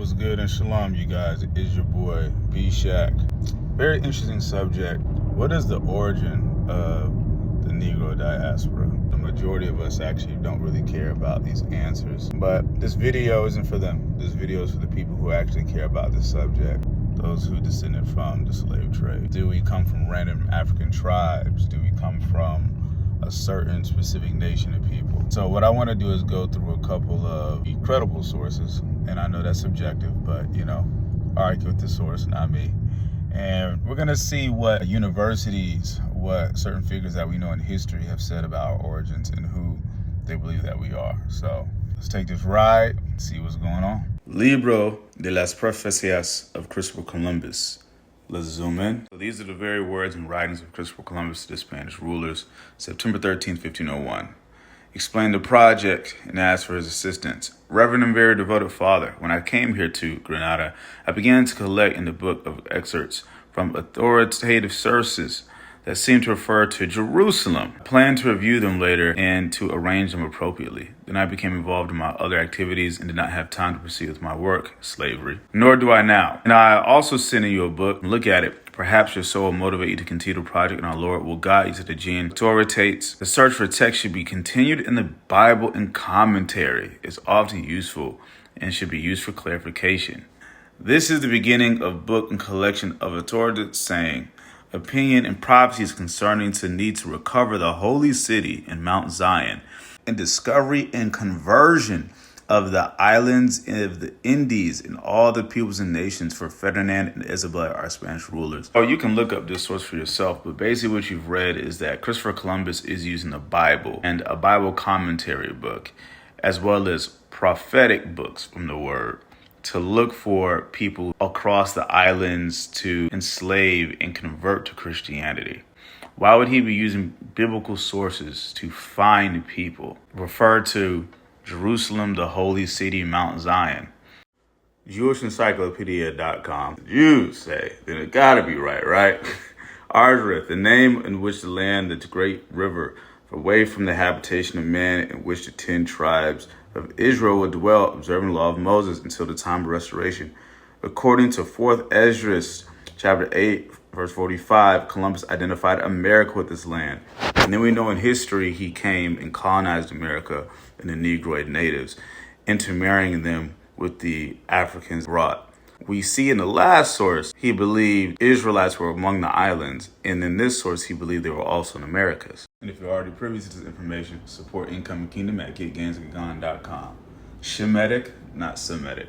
What's good and shalom, you guys? It is your boy, B-Shack. Very interesting subject. What is the origin of the Negro diaspora? The majority of us actually don't really care about these answers. But this video isn't for them. This video is for the people who actually care about this subject. Those who descended from the slave trade. Do we come from random African tribes? Do we come from a certain specific nation of people? So what I want to do is go through a couple of credible sources, and I know that's subjective, but argue with the source, not me. And we're gonna see what universities, what certain figures that we know in history have said about our origins and who they believe that we are. So let's take this ride and see what's going on. Libro de las Profecias of Christopher Columbus. Let's zoom in. So these are the very words and writings of Christopher Columbus to the Spanish rulers, September 13, 1501. Explained the project and asked for his assistance. Reverend and very devoted Father, when I came here to Granada, I began to collect in the book of excerpts from authoritative sources that seem to refer to Jerusalem. I planned to review them later and to arrange them appropriately. Then I became involved in my other activities and did not have time to proceed with my work, slavery. Nor do I now. And I also send you a book. Look at it. Perhaps your soul will motivate you to continue the project, and our Lord will guide you to the gene. Authoritates. The search for text should be continued in the Bible and commentary. It's often useful and should be used for clarification. This is the beginning of book and collection of authoritative saying, opinion and prophecies concerning the need to recover the holy city and Mount Zion, and discovery and conversion of the islands of the Indies and all the peoples and nations for Ferdinand and Isabella, our Spanish rulers. Oh, you can look up this source for yourself, but basically what you've read is that Christopher Columbus is using the Bible and a Bible commentary book, as well as prophetic books from the Word, to look for people across the islands to enslave and convert to Christianity. Why would he be using biblical sources to find people? Refer to Jerusalem, the holy city, Mount Zion. JewishEncyclopedia.com. Jews say, then it gotta be right? Ardrith, the name in which the land, the great river, away from the habitation of man, in which the 10 tribes of Israel would dwell, observing the law of Moses until the time of restoration. According to 4th Esdras, chapter 8, verse 45, Columbus identified America with this land. And then we know in history he came and colonized America and the Negroid natives, intermarrying them with the Africans brought. We see in the last source, he believed Israelites were among the islands. And in this source, he believed they were also in Americas. And if you're already privy to this information, support Incoming Kingdom at getgainsandgone.com. Shemitic, not Semitic.